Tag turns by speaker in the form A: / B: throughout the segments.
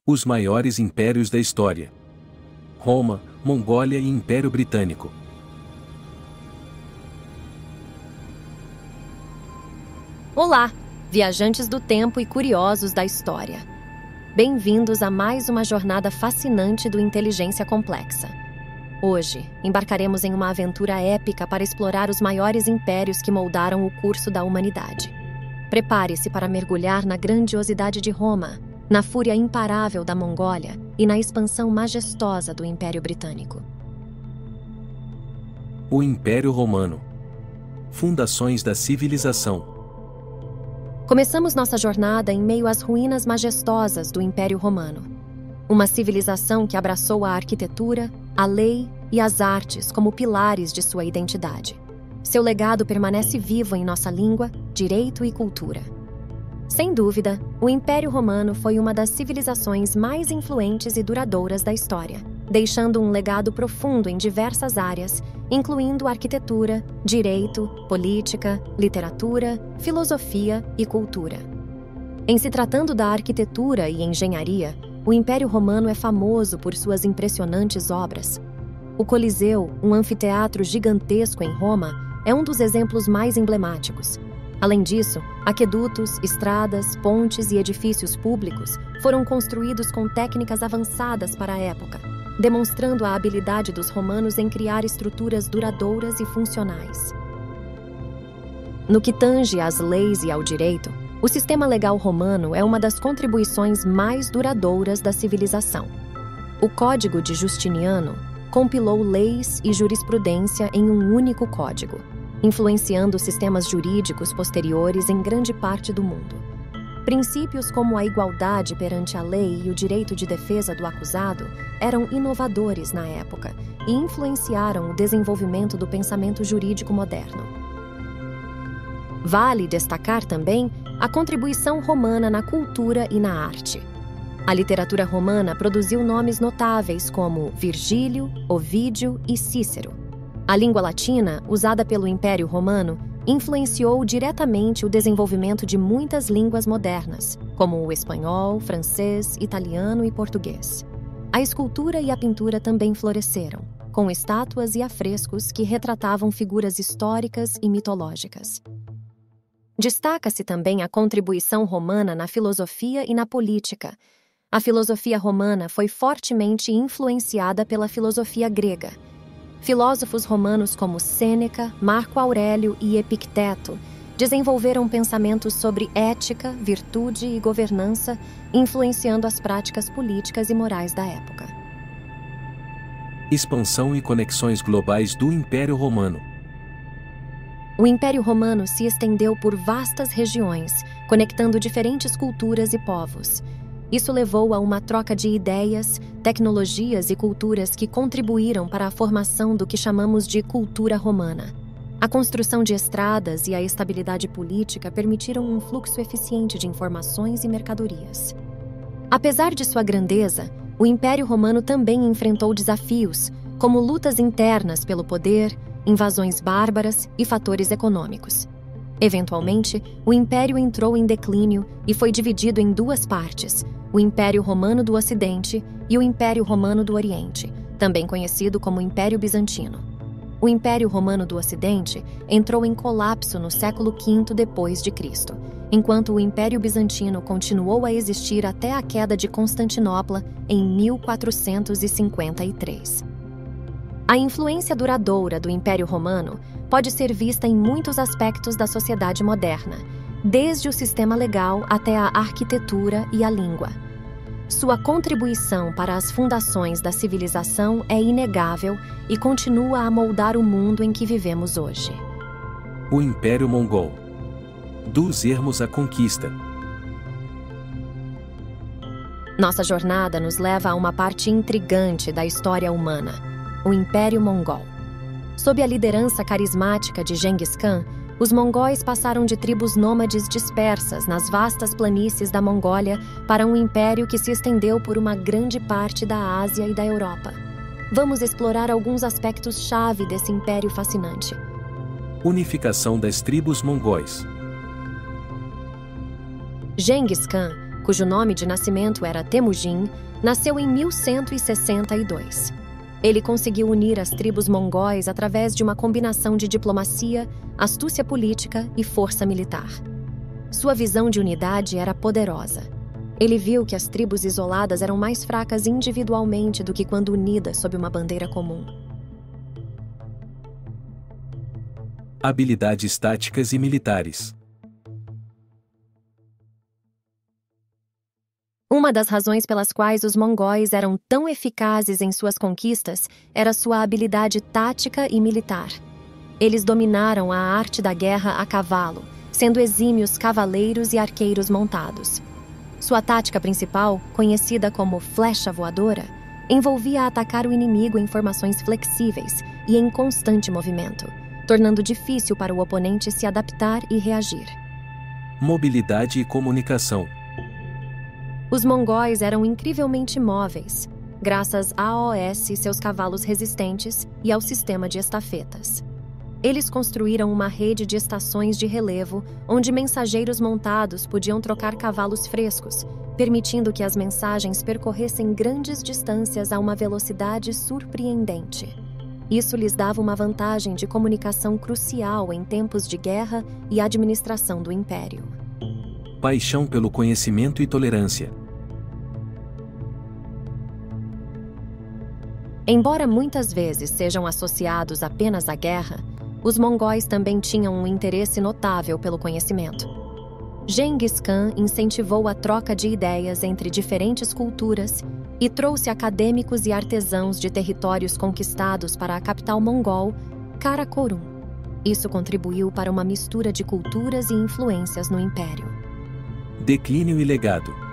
A: Os maiores impérios da história: Roma, Mongólia e Império Britânico.
B: Olá, viajantes do tempo e curiosos da história. Bem-vindos a mais uma jornada fascinante do Inteligência Complexa. Hoje, embarcaremos em uma aventura épica para explorar os maiores impérios que moldaram o curso da humanidade. Prepare-se para mergulhar na grandiosidade de Roma, na fúria imparável da Mongólia e na expansão majestosa do Império Britânico.
A: O Império Romano. Fundações da civilização.
B: Começamos nossa jornada em meio às ruínas majestosas do Império Romano. Uma civilização que abraçou a arquitetura, a lei e as artes como pilares de sua identidade. Seu legado permanece vivo em nossa língua, direito e cultura. Sem dúvida, o Império Romano foi uma das civilizações mais influentes e duradouras da história, deixando um legado profundo em diversas áreas, incluindo arquitetura, direito, política, literatura, filosofia e cultura. Em se tratando da arquitetura e engenharia, o Império Romano é famoso por suas impressionantes obras. O Coliseu, um anfiteatro gigantesco em Roma, é um dos exemplos mais emblemáticos. Além disso, aquedutos, estradas, pontes e edifícios públicos foram construídos com técnicas avançadas para a época, demonstrando a habilidade dos romanos em criar estruturas duradouras e funcionais. No que tange às leis e ao direito, o sistema legal romano é uma das contribuições mais duradouras da civilização. O Código de Justiniano compilou leis e jurisprudência em um único código, influenciando sistemas jurídicos posteriores em grande parte do mundo. Princípios como a igualdade perante a lei e o direito de defesa do acusado eram inovadores na época e influenciaram o desenvolvimento do pensamento jurídico moderno. Vale destacar também a contribuição romana na cultura e na arte. A literatura romana produziu nomes notáveis como Virgílio, Ovídio e Cícero. A língua latina, usada pelo Império Romano, influenciou diretamente o desenvolvimento de muitas línguas modernas, como o espanhol, francês, italiano e português. A escultura e a pintura também floresceram, com estátuas e afrescos que retratavam figuras históricas e mitológicas. Destaca-se também a contribuição romana na filosofia e na política. A filosofia romana foi fortemente influenciada pela filosofia grega. Filósofos romanos como Sêneca, Marco Aurélio e Epicteto desenvolveram pensamentos sobre ética, virtude e governança, influenciando as práticas políticas e morais da época.
A: Expansão e conexões globais do Império Romano.
B: O Império Romano se estendeu por vastas regiões, conectando diferentes culturas e povos. Isso levou a uma troca de ideias, tecnologias e culturas que contribuíram para a formação do que chamamos de cultura romana. A construção de estradas e a estabilidade política permitiram um fluxo eficiente de informações e mercadorias. Apesar de sua grandeza, o Império Romano também enfrentou desafios, como lutas internas pelo poder, invasões bárbaras e fatores econômicos. Eventualmente, o Império entrou em declínio e foi dividido em duas partes, o Império Romano do Ocidente e o Império Romano do Oriente, também conhecido como Império Bizantino. O Império Romano do Ocidente entrou em colapso no século V d.C., enquanto o Império Bizantino continuou a existir até a queda de Constantinopla em 1453. A influência duradoura do Império Romano pode ser vista em muitos aspectos da sociedade moderna, desde o sistema legal até a arquitetura e a língua. Sua contribuição para as fundações da civilização é inegável e continua a moldar o mundo em que vivemos hoje.
A: O Império Mongol. Dos ermos à conquista.
B: Nossa jornada nos leva a uma parte intrigante da história humana: o Império Mongol. Sob a liderança carismática de Genghis Khan, os mongóis passaram de tribos nômades dispersas nas vastas planícies da Mongólia para um império que se estendeu por uma grande parte da Ásia e da Europa. Vamos explorar alguns aspectos-chave desse império fascinante.
A: Unificação das tribos mongóis.
B: Genghis Khan cujo nome de nascimento era Temujin, nasceu em 1162. Ele conseguiu unir as tribos mongóis através de uma combinação de diplomacia, astúcia política e força militar. Sua visão de unidade era poderosa. Ele viu que as tribos isoladas eram mais fracas individualmente do que quando unidas sob uma bandeira comum.
A: Habilidades táticas e militares.
B: Uma das razões pelas quais os mongóis eram tão eficazes em suas conquistas era sua habilidade tática e militar. Eles dominaram a arte da guerra a cavalo, sendo exímios cavaleiros e arqueiros montados. Sua tática principal, conhecida como flecha voadora, envolvia atacar o inimigo em formações flexíveis e em constante movimento, tornando difícil para o oponente se adaptar e reagir.
A: Mobilidade e comunicação.
B: Os mongóis eram incrivelmente móveis, graças a OS, seus cavalos resistentes, e ao sistema de estafetas. Eles construíram uma rede de estações de relevo onde mensageiros montados podiam trocar cavalos frescos, permitindo que as mensagens percorressem grandes distâncias a uma velocidade surpreendente. Isso lhes dava uma vantagem de comunicação crucial em tempos de guerra e administração do império.
A: Paixão pelo conhecimento e tolerância.
B: Embora muitas vezes sejam associados apenas à guerra, os mongóis também tinham um interesse notável pelo conhecimento. Genghis Khan incentivou a troca de ideias entre diferentes culturas e trouxe acadêmicos e artesãos de territórios conquistados para a capital mongol, Karakorum. Isso contribuiu para uma mistura de culturas e influências no império.
A: Declínio e legado.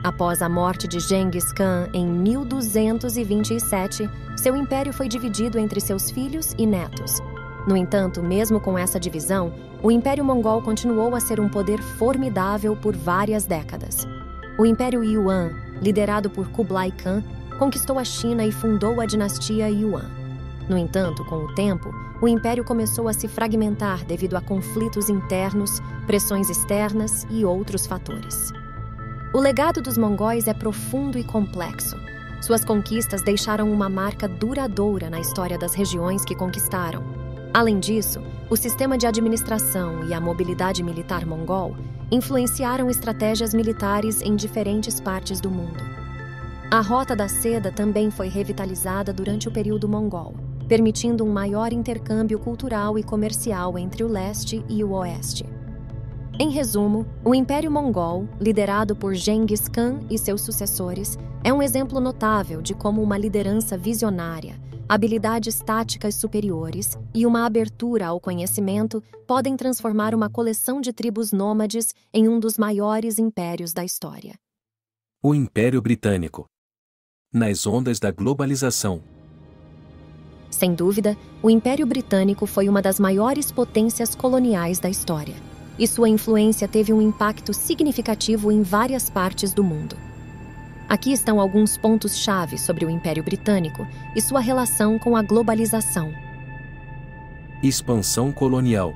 B: Após a morte de Genghis Khan em 1227, seu império foi dividido entre seus filhos e netos. No entanto, mesmo com essa divisão, o Império Mongol continuou a ser um poder formidável por várias décadas. O Império Yuan, liderado por Kublai Khan, conquistou a China e fundou a dinastia Yuan. No entanto, com o tempo, o império começou a se fragmentar devido a conflitos internos, pressões externas e outros fatores. O legado dos mongóis é profundo e complexo. Suas conquistas deixaram uma marca duradoura na história das regiões que conquistaram. Além disso, o sistema de administração e a mobilidade militar mongol influenciaram estratégias militares em diferentes partes do mundo. A Rota da Seda também foi revitalizada durante o período mongol, permitindo um maior intercâmbio cultural e comercial entre o leste e o oeste. Em resumo, o Império Mongol, liderado por Genghis Khan e seus sucessores, é um exemplo notável de como uma liderança visionária, habilidades táticas superiores e uma abertura ao conhecimento podem transformar uma coleção de tribos nômades em um dos maiores impérios da história.
A: O Império Britânico. Nas ondas da globalização.
B: Sem dúvida, o Império Britânico foi uma das maiores potências coloniais da história, e sua influência teve um impacto significativo em várias partes do mundo. Aqui estão alguns pontos-chave sobre o Império Britânico e sua relação com a globalização.
A: Expansão colonial.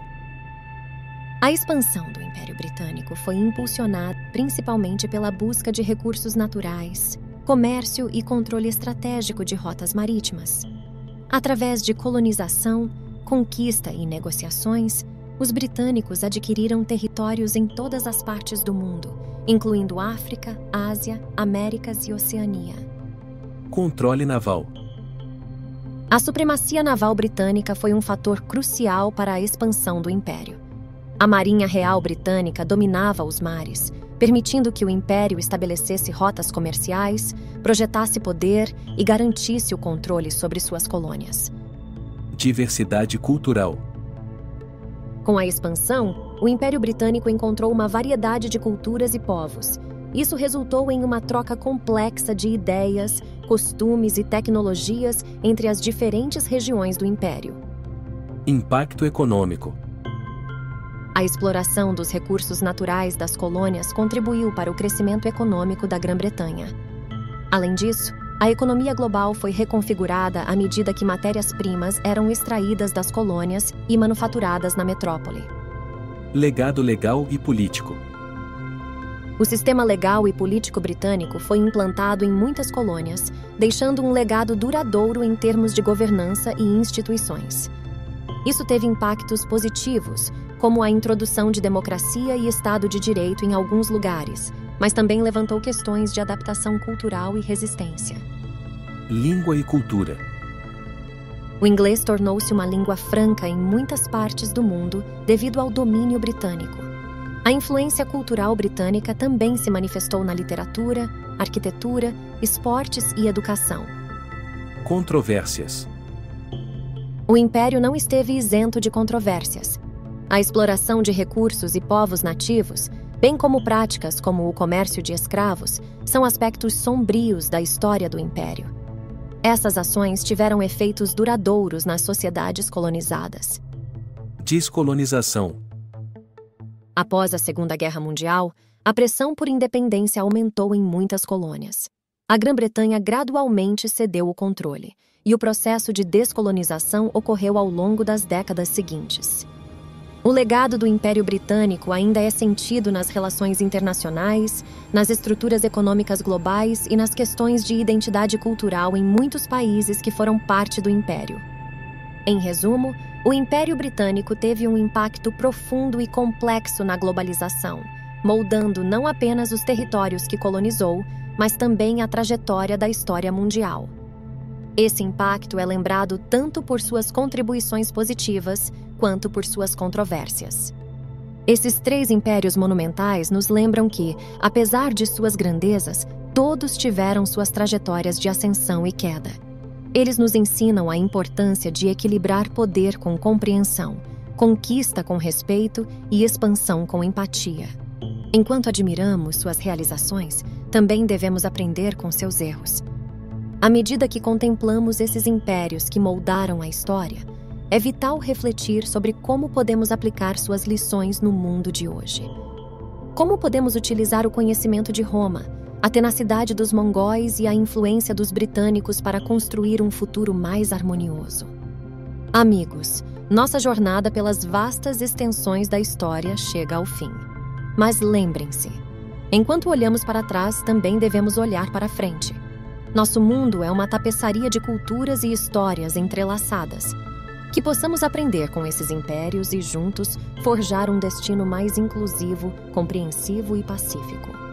B: A expansão do Império Britânico foi impulsionada principalmente pela busca de recursos naturais, comércio e controle estratégico de rotas marítimas. Através de colonização, conquista e negociações, os britânicos adquiriram territórios em todas as partes do mundo, incluindo África, Ásia, Américas e Oceania.
A: Controle naval.
B: A supremacia naval britânica foi um fator crucial para a expansão do império. A Marinha Real Britânica dominava os mares, permitindo que o império estabelecesse rotas comerciais, projetasse poder e garantisse o controle sobre suas colônias.
A: Diversidade cultural.
B: Com a expansão, o Império Britânico encontrou uma variedade de culturas e povos. Isso resultou em uma troca complexa de ideias, costumes e tecnologias entre as diferentes regiões do Império.
A: Impacto econômico.
B: A exploração dos recursos naturais das colônias contribuiu para o crescimento econômico da Grã-Bretanha. Além disso, a economia global foi reconfigurada à medida que matérias-primas eram extraídas das colônias e manufaturadas na metrópole.
A: Legado legal e político.
B: O sistema legal e político britânico foi implantado em muitas colônias, deixando um legado duradouro em termos de governança e instituições. Isso teve impactos positivos, como a introdução de democracia e Estado de Direito em alguns lugares, mas também levantou questões de adaptação cultural e resistência.
A: Língua e cultura.
B: O inglês tornou-se uma língua franca em muitas partes do mundo devido ao domínio britânico. A influência cultural britânica também se manifestou na literatura, arquitetura, esportes e educação.
A: Controvérsias.
B: O Império não esteve isento de controvérsias. A exploração de recursos e povos nativos, bem como práticas como o comércio de escravos, são aspectos sombrios da história do Império. Essas ações tiveram efeitos duradouros nas sociedades colonizadas.
A: Descolonização.
B: Após a Segunda Guerra Mundial, a pressão por independência aumentou em muitas colônias. A Grã-Bretanha gradualmente cedeu o controle, e o processo de descolonização ocorreu ao longo das décadas seguintes. O legado do Império Britânico ainda é sentido nas relações internacionais, nas estruturas econômicas globais e nas questões de identidade cultural em muitos países que foram parte do Império. Em resumo, o Império Britânico teve um impacto profundo e complexo na globalização, moldando não apenas os territórios que colonizou, mas também a trajetória da história mundial. Esse impacto é lembrado tanto por suas contribuições positivas quanto por suas controvérsias. Esses 3 impérios monumentais nos lembram que, apesar de suas grandezas, todos tiveram suas trajetórias de ascensão e queda. Eles nos ensinam a importância de equilibrar poder com compreensão, conquista com respeito e expansão com empatia. Enquanto admiramos suas realizações, também devemos aprender com seus erros. À medida que contemplamos esses impérios que moldaram a história, é vital refletir sobre como podemos aplicar suas lições no mundo de hoje. Como podemos utilizar o conhecimento de Roma, a tenacidade dos mongóis e a influência dos britânicos para construir um futuro mais harmonioso? Amigos, nossa jornada pelas vastas extensões da história chega ao fim. Mas lembrem-se, enquanto olhamos para trás, também devemos olhar para frente. Nosso mundo é uma tapeçaria de culturas e histórias entrelaçadas. Que possamos aprender com esses impérios e, juntos, forjar um destino mais inclusivo, compreensivo e pacífico.